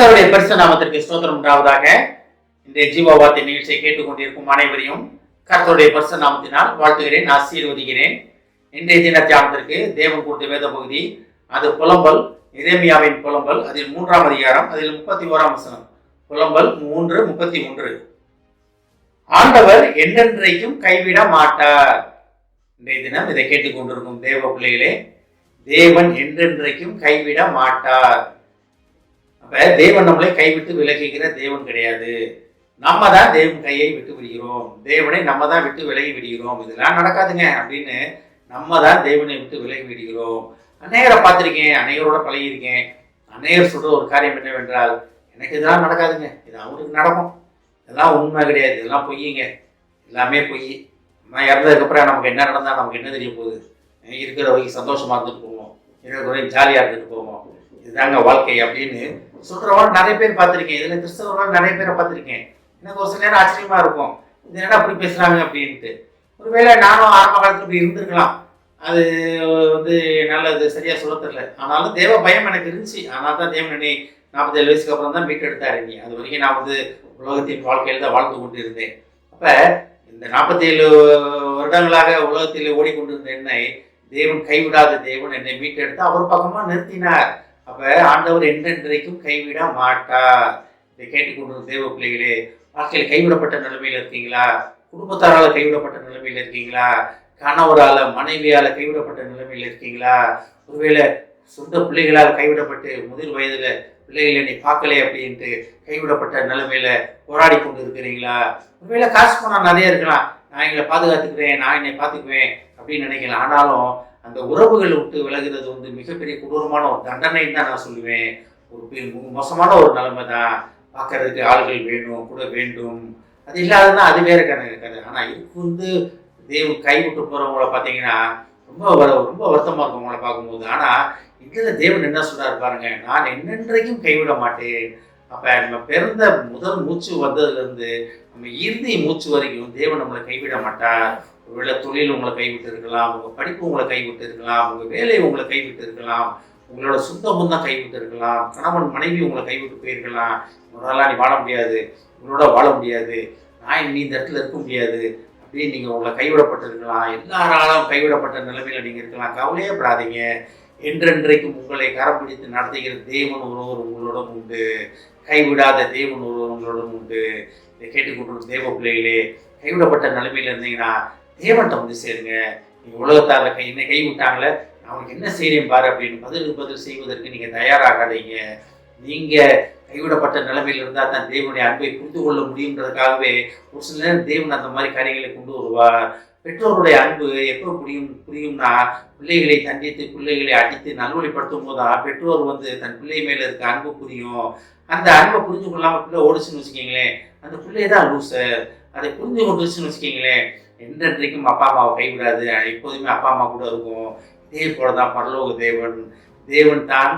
கர்த்தருடைய பரிசுத்த நாமத்திற்கு ஸ்தோத்திரம் உண்டாவதாக. இந்த ஜீவவார்த்தை நிகழ்ச்சியை கேட்டுக்கொண்டிருக்கும் அனைவரையும் கர்த்தருடைய பரிசுத்த நாமத்தினால் வாழ்த்துகிறேன், ஆசீர்வதிக்கிறேன். இன்றைய தின தியானத்திற்கு தேவன் கொடுத்த வேத பகுதி, அது புலம்பல், எரேமியாவின் புலம்பல், அதில் 3ஆம் அதிகாரம், அதில் 31ஆம் வசனம். புலம்பல் 3:31. ஆண்டவர் என்றென்றைக்கும் கைவிட மாட்டார். இன்றைய தினம் இதை கேட்டுக்கொண்டிருக்கும் தேவ பிள்ளைகளே, தேவன் என்றென்றைக்கும் கைவிட மாட்டார். அப்ப தேவன் நம்மளை கைவிட்டு விலகுகிற தேவன் கிடையாது. நம்ம தான் தேவன் கையை விட்டு விடுகிறோம், தேவனை நம்ம தான் விட்டு விலகி விடுகிறோம். இதெல்லாம் நடக்காதுங்க அப்படின்னு நம்ம தான் தேவனை விட்டு விலகி விடுகிறோம். அநேகரை பார்த்துருக்கேன், அநேகரோட பழகியிருக்கேன். அநேகர் சொல்ற ஒரு காரியம் என்னவென்றால், எனக்கு இதெல்லாம் நடக்காதுங்க, இது அவருக்கு நடக்கும், இதெல்லாம் உண்மை கிடையாது, இதெல்லாம் பொய்யுங்க, எல்லாமே பொய். நம்ம இறந்ததுக்கப்புறம் நமக்கு என்ன நடந்தால் நமக்கு என்ன தெரிய போகுது? இருக்கிற வரைக்கும் சந்தோஷமா இருந்துட்டு போவோம், இருக்கிற வரைக்கும் ஜாலியாக இருந்துட்டு போவோம், இதுதாங்க வாழ்க்கை அப்படின்னு சொல்றவங்க நிறைய பேர் பார்த்துருக்கேன். இதுல கிறிஸ்தவர்கள் நிறைய பேரை பார்த்துருக்கேன். எனக்கு ஒரு சில நேரம் ஆச்சரியமா இருக்கும், இது என்ன அப்படி பேசுறாங்க அப்படின்ட்டு. ஒருவேளை நானும் ஆரம்ப காலத்துல இப்படி இருந்திருக்கலாம், அது நல்லது, சரியா சொல்ல தெரியல. ஆனாலும் தேவ பயம் எனக்கு இருந்துச்சு. ஆனால் தான் தேவன் என்னை 47 வயசுக்கு அப்புறம் தான் மீட்டு எடுத்தாரு. அது வரைக்கும் நான் உலகத்தின் வாழ்க்கையில் தான் வாழ்ந்து கொண்டு இருந்தேன். அப்ப இந்த 47 வருடங்களாக உலகத்தில் ஓடிக்கொண்டிருந்த என்னை தேவன் கைவிடாத தேவன் என்னை மீட்டெடுத்து அவர் பக்கமா நிறுத்தினார். அப்ப ஆண்டவர் என்றென்றைக்கும் கைவிட மாட்டார். இதை கேட்டுக்கொண்டிருந்த தேவ பிள்ளைகளே, வாழ்க்கையில் கைவிடப்பட்ட நிலைமையில இருக்கீங்களா? குடும்பத்தாரால கைவிடப்பட்ட நிலைமையில இருக்கீங்களா? கணவரால, மனைவியால கைவிடப்பட்ட நிலைமையில இருக்கீங்களா? ஒருவேளை சொந்த பிள்ளைகளால் கைவிடப்பட்டு முதிர் வயதுல பிள்ளைகள் என்னை பார்க்கலை அப்படின்ட்டு கைவிடப்பட்ட நிலைமையில போராடி கொண்டு இருக்கிறீங்களா? ஒருவேளை காசு பணம் நிறைய இருக்கலாம், நான் எங்களை பாதுகாத்துக்கிறேன், நான் என்னை பார்த்துக்குவேன் அப்படின்னு நினைக்கலாம். ஆனாலும் அந்த உறவுகளை விட்டு விலகுறது மிகப்பெரிய கொடூரமான ஒரு தண்டனைன்னு தான் நான் சொல்லுவேன். ஒரு மோசமான ஒரு நிலைமை தான். பார்க்கறதுக்கு ஆள்கள் வேணும், கூட வேண்டும், அது இல்லாததுன்னா அது வேற கதை. ஆனா இதுக்கு தேவன் கைவிட்டு போறவங்கள பார்த்தீங்கன்னா ரொம்ப வருத்தமா இருக்கும் அவங்கள பார்க்கும்போது. ஆனா இதுல தேவன் என்ன சொல்றாரு பாருங்க, நான் என்னென்றைக்கும் கைவிட மாட்டேன். அப்ப நம்ம பிறந்த முதல் மூச்சு வந்ததுல இருந்து நம்ம இறுதி மூச்சு வரைக்கும் தேவன் நம்மளை கைவிட மாட்டார். ஒருவேளை தொழில் உங்களை கைவிட்டு இருக்கலாம், உங்க படிப்பு உங்களை கைவிட்டு இருக்கலாம், உங்க வேலை உங்களை கைவிட்டு இருக்கலாம், உங்களோட சொந்தமும் தான் கைவிட்டு இருக்கலாம், கணவன் மனைவி உங்களை கைவிட்டு போயிருக்கலாம். உங்களோடலாம் நீ வாழ முடியாது, உங்களோட வாழ முடியாது, நான் நீ இந்த இடத்துல இருக்க முடியாது அப்படின்னு நீங்க உங்களை கைவிடப்பட்டிருக்கலாம். எல்லாராலும் கைவிடப்பட்ட நிலைமையில நீங்க இருக்கலாம். கவலையே படாதீங்க. என்றென்றைக்கும் உங்களை கரம் பிடித்து நடத்துகிற தேவன் ஒருவர் உங்களோட உண்டு. கைவிடாத தேவன் ஒருவர் உங்களோட உண்டு. இதை கேட்டுக்கொண்டு தேவ பிள்ளைகளே, கைவிடப்பட்ட நிலைமையில இருந்தீங்கன்னா தேவன்கிட்ட சேருங்க. நீங்க உலகத்தால என்னை கைவிட்டாங்களே, அவனுக்கு என்ன செய்யறேன் பாரு அப்படின்னு பதில் செய்வதற்கு நீங்க தயாராகாதீங்க. நீங்க கைவிடப்பட்ட நிலைமையில இருந்தா தான் தேவனுடைய அன்பை புரிந்து கொள்ள முடியுன்றதுக்காகவே ஒரு சில நேரம் தேவன் அந்த மாதிரி காரியங்களை கொண்டு வருவார். பெற்றோருடைய அன்பு எப்போ புரியும்னா, பிள்ளைகளை தண்டித்து பிள்ளைகளை அடித்து நல்வழிப்படுத்தும் போதுதான் பெற்றோர் தன் பிள்ளை மேல இருக்க அன்பு புரியும். அந்த அன்பை புரிஞ்சு கொள்ளாம பிள்ளை ஓடிச்சுன்னு வச்சுக்கீங்களேன், அந்த பிள்ளை தான் லூசர். அதை புரிஞ்சு கொண்டுச்சுன்னு வச்சுக்கீங்களேன், என்றென்றைக்கும் அப்பா அம்மாவை கைவிடாது, எப்போதுமே அப்பா அம்மா கூட இருக்கும். இதே போலதான் பரலோக தேவன் தான்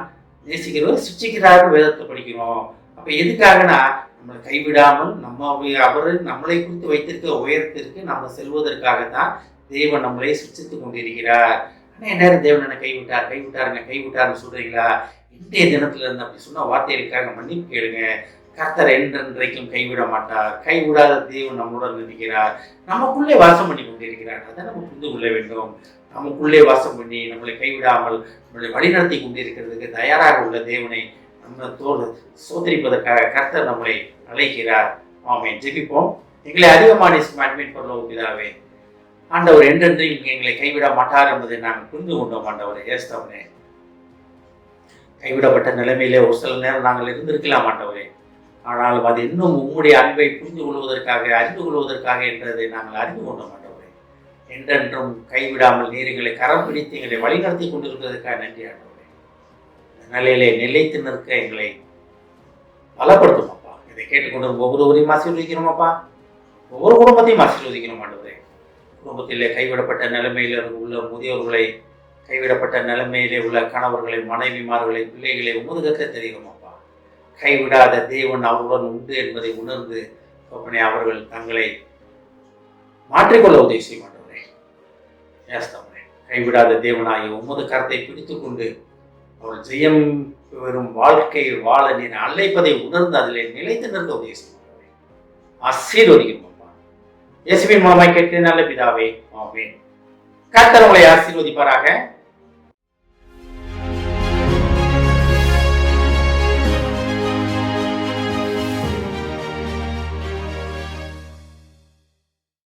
நேசிக்கிறவர் சிக்ஷிக்கிறாரு வேதத்தை படிக்கிறோம். அப்ப எதுக்காகனா, நம்மளை கைவிடாமல் அவர் நம்மளை குறித்து வைத்திருக்க உயரத்திற்கு நம்ம செல்வதற்காகத்தான் தேவன் நம்மளை சிக்ஷித்துக் கொண்டிருக்கிறார். ஆனால் நேரம் தேவன் என்ன கைவிட்டாருன்னு சொல்றீங்களா? இன்றைய தினத்துல இருந்து அப்படி சொன்ன வார்த்தைகளுக்காக மன்னிப்பு கேளுங்க. கர்த்தர் என்றென்றைக்கும் கைவிட மாட்டார். கைவிடாத தேவன் நம்மளுடன் இருக்கிறார், நமக்குள்ளே வாசம் பண்ணி கொண்டிருக்கிறார். அதை நம்ம புரிந்து கொள்ள வேண்டும். நமக்குள்ளே வாசம் பண்ணி நம்மளை கைவிடாமல் நம்மளை வழிநடத்தி கொண்டிருக்கிறதுக்கு தயாராக உள்ள தேவனை நம்ம சோதரிப்பதற்காக கர்த்தர் நம்மளை அழைக்கிறார். ஆமென். ஜெபிப்போம். எங்களை அதிகமான அட்மிட் பண்ண பிதாவே, ஆண்டவர் என்றென்றையும் எங்களை கைவிட மாட்டார் என்பதை நாங்கள் புரிந்து கொண்டோம். ஆண்டவரை ஏஸ்தவனே, கைவிடப்பட்ட நிலைமையிலே ஒரு சில நேரம் நாங்கள் இருந்திருக்கலாம் ஆண்டவரே. ஆனாலும் அது இன்னும் உம்முடைய அன்பை புரிந்து கொள்வதற்காக, அறிந்து கொள்வதற்காக என்றதை நாங்கள் அறிந்து கொண்டோம் ஆண்டவரே. என்றென்றும் கைவிடாமல் நீர் எங்களை கரம் பிடித்து எங்களை வழிநடத்தி கொண்டிருப்பதற்காக நன்றி ஆண்டவரே. நிலையிலே நிலைத்து நிற்க எங்களை பலப்படுத்தும் அப்பா. இதை கேட்டுக்கொண்டு ஒவ்வொருவரையும் ஆசீர்வதிக்கிறோம் அப்பா, ஒவ்வொரு குடும்பத்தையும் ஆசீர்வதிக்கிறோம் ஆண்டவரே. குடும்பத்திலே கைவிடப்பட்ட நிலைமையில உள்ள முதியோர்களை, கைவிடப்பட்ட நிலைமையிலே உள்ள கணவர்களை, மனைவிமார்களை, பிள்ளைகளை உமுதுகத்தை தெரியும் அப்பா. கைவிடாத தேவன் அவருடன் உண்டு என்பதை உணர்ந்து அவர்கள் தங்களை மாற்றிக்கொள்ள உதவி செய்ய மாட்டவரே. கைவிடாத தேவனாகிய உமது கரத்தை பிடித்துக் கொண்டு அவள் ஜெயம் வெறும் வாழ்க்கையை வாழ நீர் அழைப்பதை உணர்ந்து அதிலே நிலைத்து நிற்க உதவி செய்வார்கள். ஆசீர்வதிக்கிறோம் அப்பா. இயேசுவின் மூலமாய் கேட்கிறேன் நல்ல பிதாவே, ஆமென். கர்த்தர் உங்களை ஆசீர்வதிப்பாராக.